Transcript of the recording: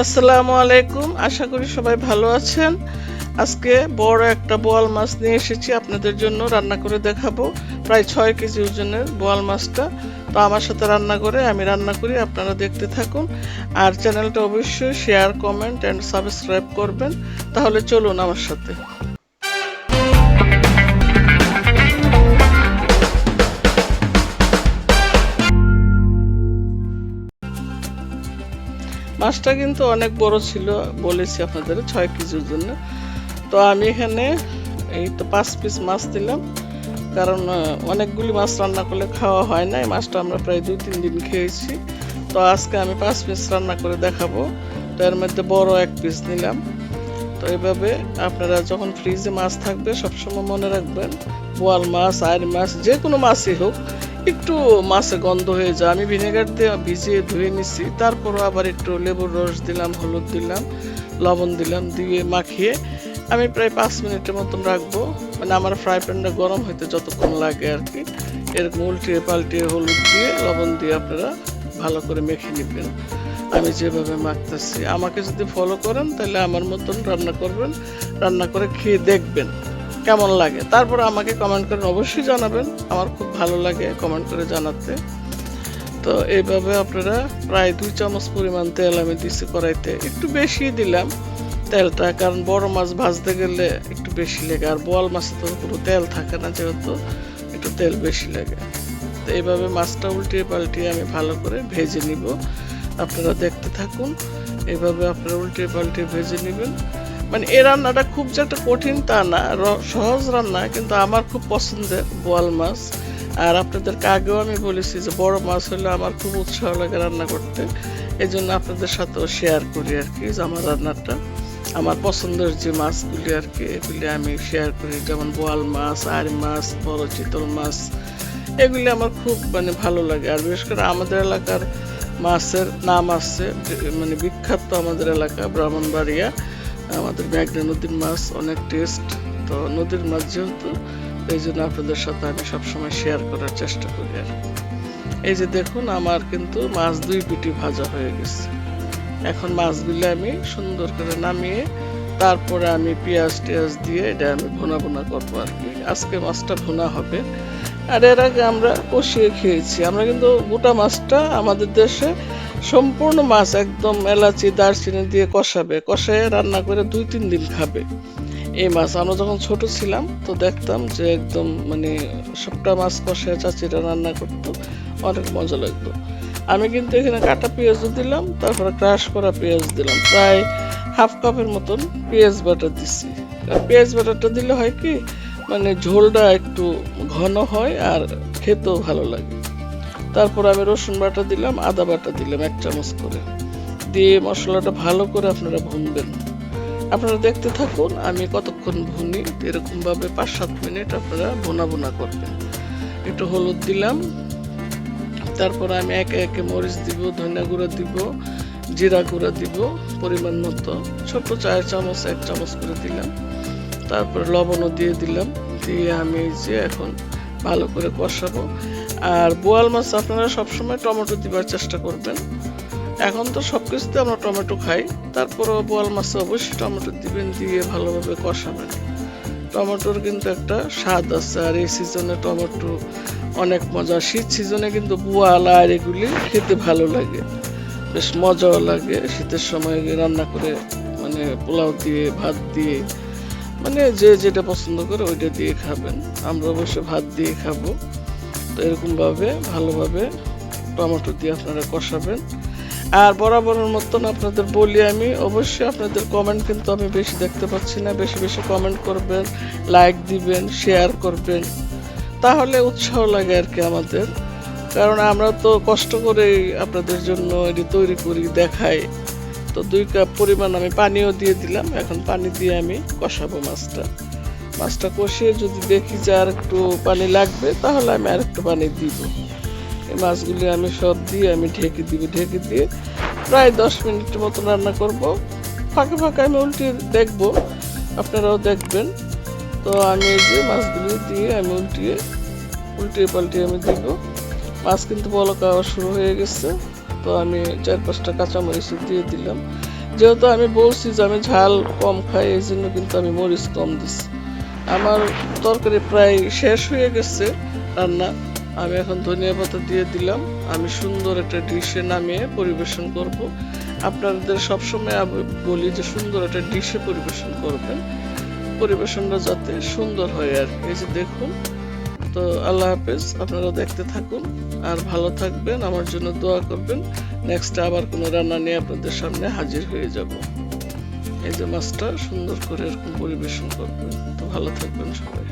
আসসালামু আলাইকুম, আশা করি সবাই ভালো আছেন। আজকে বড় একটা বোয়াল মাছ নিয়ে এসেছি আপনাদের জন্য, রান্না করে দেখাবো। প্রায় 6 কেজি ওজনের বোয়াল মাছটা। তো আমার সাথে আমি রান্না করি, আপনারা দেখতে থাকুন। আর চ্যানেলটা অবশ্যই শেয়ার, কমেন্ট এন্ড সাবস্ক্রাইব করবেন। তাহলে চলুন আমার সাথে। মাছটা কিন্তু অনেক বড় ছিল, বলেছি আপনাদের 6 কেজির জন্য। তো আমি এখানে এই তো 5 পিস মাছ দিলাম, কারণ অনেকগুলি মাছ রান্না করলে খাওয়া হয় না। এই মাছটা আমরা প্রায় 2-3 দিন খেয়েছি। তো আজকে আমি 5 পিস রান্না করে দেখাবো। তো এর মধ্যে বড় 1 পিস নিলাম। তো এইভাবে আপনারা যখন ফ্রিজে মাছ থাকবে সবসময় মনে রাখবেন, বোয়াল মাছ, আইর মাছ, যে কোনো মাছই হোক, একটু মাছে গন্ধ হয়ে যায়। আমি ভিনেগার দিয়ে ভিজিয়ে ধুয়ে নিছি, তারপরও আবার একটু লেবুর রস দিলাম, হলুদ দিলাম, লবণ দিলাম, দিয়ে মাখিয়ে আমি প্রায় 5 মিনিটের মতন রাখবো। মানে আমার ফ্রাই প্যানটা গরম হইতে যতক্ষণ লাগে আর কি। এরকম উল্টিয়ে পাল্টিয়ে হলুদ দিয়ে লবণ দিয়ে আপনারা ভালো করে মেখে নেবেন। আমি যেভাবে মাখতেছি, আমাকে যদি ফলো করেন তাহলে আমার মতন রান্না করবেন, রান্না করে খেয়ে দেখবেন কেমন লাগে। তারপর আমাকে কমেন্ট করেন, অবশ্যই জানাবেন। আমার খুব ভালো লাগে কমেন্ট করে জানাতে। তো এইভাবে আপনারা প্রায় 2 চামচ পরিমাণ তেল আমি দিচ্ছি কড়াইতে, একটু বেশি দিলাম তেলটা, কারণ বড় মাছ ভাজতে গেলে একটু বেশি লাগে। আর বোয়াল মাছে তো কোনো তেল থাকে না, যেহেতু একটু তেল বেশি লাগে। তো এইভাবে মাছটা উল্টিয়ে পাল্টিয়ে আমি ভালো করে ভেজে নিব। আপনারা দেখতে থাকুন। এইভাবে আপনারা উল্টিয়ে পাল্টিয়ে ভেজে নেবেন। মানে এই রান্নাটা খুব যে একটা কঠিন তা না, সহজ রান্না, কিন্তু আমার খুব পছন্দের বোয়াল মাছ। আর আপনাদেরকে আগেও আমি বলেছি যে বড় মাছ হলে আমার খুব উৎসাহ লাগে রান্না করতে। এই জন্য আপনাদের সাথেও শেয়ার করি আর কি, যে আমার রান্নাটা, আমার পছন্দের যে মাছগুলি আর কি, এগুলি আমি শেয়ার করি। যেমন বোয়াল মাছ, আইর মাছ, বড় চিতল মাছ, এগুলি আমার খুব মানে ভালো লাগে। আর বিশেষ করে আমাদের এলাকার মাছের নাম আছে, মানে বিখ্যাত আমাদের এলাকা ব্রাহ্মণবাড়িয়া, আমাদের মেঘনা নদীর মাছ অনেক টেস্ট। তো নদীর মাছ যেহেতু, এই জন্য আপনাদের সাথে আমি সবসময় শেয়ার করার চেষ্টা করি। আর এই যে দেখুন, আমার কিন্তু মাছ 2 পিটি ভাজা হয়ে গেছে। এখন মাছগুলো আমি সুন্দর করে নামিয়ে তারপরে আমি পেঁয়াজ টিয়াজ দিয়ে এটা আমি ভুনা ভুনা করবো আর কি। আজকে মাছটা ভুনা হবে। আর এর আগে আমরা কষিয়ে খেয়েছি। আমরা কিন্তু গোটা মাছটা আমাদের দেশে সম্পূর্ণ মাছ একদম এলাচি দারচিনি দিয়ে কষায় রান্না করে 2-3 দিন খাবে। এই মাছ আমরা যখন ছোট ছিলাম তো দেখতাম যে একদম মানে সবটা মাছ কষায় চাচিরা রান্না করতো, অনেক মজা লাগতো। আমি কিন্তু এখানে কাটা পেঁয়াজও দিলাম, তারপরে ক্রাশ করা পেঁয়াজ দিলাম, প্রায় হাফ কাপের মতন পেঁয়াজ বাটা দিছি। পেঁয়াজ বাটাটা দিলে হয় কি, মানে ঝোলটা একটু ঘন হয় আর খেতেও ভালো লাগে। তারপর আমি রসুন বাটা দিলাম, আদা বাটা দিলাম 1 চামচ করে, দিয়ে মশলাটা ভালো করে আপনারা ভুনবেন। আপনারা দেখতে থাকুন আমি কতক্ষণ ভুনি। এরকম ভাবে 5-7 মিনিট আপনারা ভুনা ভুনা করবেন। একটু হলুদ দিলাম, তারপর আমি একে একে মরিচ দিব, ধনিয়া গুঁড়া দিব, জিরা গুঁড়া দিব পরিমাণ মতো, ছোট 4 চামচ 1 চামচ করে দিলাম। তারপর লবণও দিয়ে দিলাম, দিয়ে আমি যে এখন ভালো করে কষাবো। আর বোয়াল মাছ আপনারা সবসময় টমেটো দিবার চেষ্টা করবেন। এখন তো সবকিছুতে আমরা টমেটো খাই, তারপরও বোয়াল মাছে অবশ্যই টমেটো দিবেন, দিয়ে ভালোভাবে কষাবেন। টমেটোর কিন্তু একটা স্বাদ আছে। আর এই সিজনে টমেটো অনেক মজা। শীত সিজনে কিন্তু বোয়াল আর এগুলি খেতে ভালো লাগে, বেশ মজাও লাগে। শীতের সময় রান্না করে মানে পোলাও দিয়ে, ভাত দিয়ে, মানে যে যেটা পছন্দ করে ওইটা দিয়ে খাবেন। আমরা অবশ্যই ভাত দিয়ে খাবো। তো এরকমভাবে ভালোভাবে টমেটো দিয়ে আপনারা কষাবেন। আর বরাবরের মতন আপনাদের বলি আমি, অবশ্যই আপনাদের কমেন্ট কিন্তু আমি বেশি দেখতে পাচ্ছি না। বেশি বেশি কমেন্ট করবেন, লাইক দিবেন, শেয়ার করবেন, তাহলে উৎসাহ লাগে আর কি আমাদের। কারণ আমরা তো কষ্ট করে আপনাদের জন্য এটি তৈরি করি, দেখাই। তো 2 কাপ পরিমাণ আমি পানিও দিয়ে দিলাম। এখন পানি দিয়ে আমি কষাবো মাছটা কষিয়ে যদি দেখি যে আর একটু পানি লাগবে, তাহলে আমি আর একটু পানি দিব। এই মাছগুলি আমি সব দিয়ে আমি ঢেকে দিয়ে প্রায় 10 মিনিটের মতো রান্না করব। ফাঁকে ফাঁকে আমি উল্টিয়ে দেখবো, আপনারাও দেখবেন। তো আমি এই যে মাছগুলি দিয়ে আমি উল্টিয়ে পাল্টিয়ে আমি দিব। মাছ কিন্তু বলক আওয়া শুরু হয়ে গেছে। তো আমি 4-5টা কাঁচামরিচ দিয়ে দিলাম, যেহেতু আমি বলছি যে আমি ঝাল কম খাই, এই জন্য কিন্তু আমি মরিচ কম দিছি। আমার তরকারি প্রায় শেষ হয়ে গেছে রান্না। আমি এখন ধনিয়া পাতা দিয়ে দিলাম। আমি সুন্দর একটা ডিশে নামিয়ে পরিবেশন করব। আপনাদের সবসময় আমি বলি যে সুন্দর একটা ডিশে পরিবেশন করবেন, পরিবেশনটা যাতে সুন্দর হয় আর কি। এই যে দেখুন। তো আল্লাহ হাফেজ, আপনারা দেখতে থাকুন আর ভালো থাকবেন, আমার জন্য দোয়া করবেন। নেক্সট আবার কোনো রান্না নিয়ে আপনাদের সামনে হাজির হয়ে যাব। এই যে মাছটা সুন্দর করে এরকম পরিবেশন করবেন। তো ভালো থাকবেন সবাই।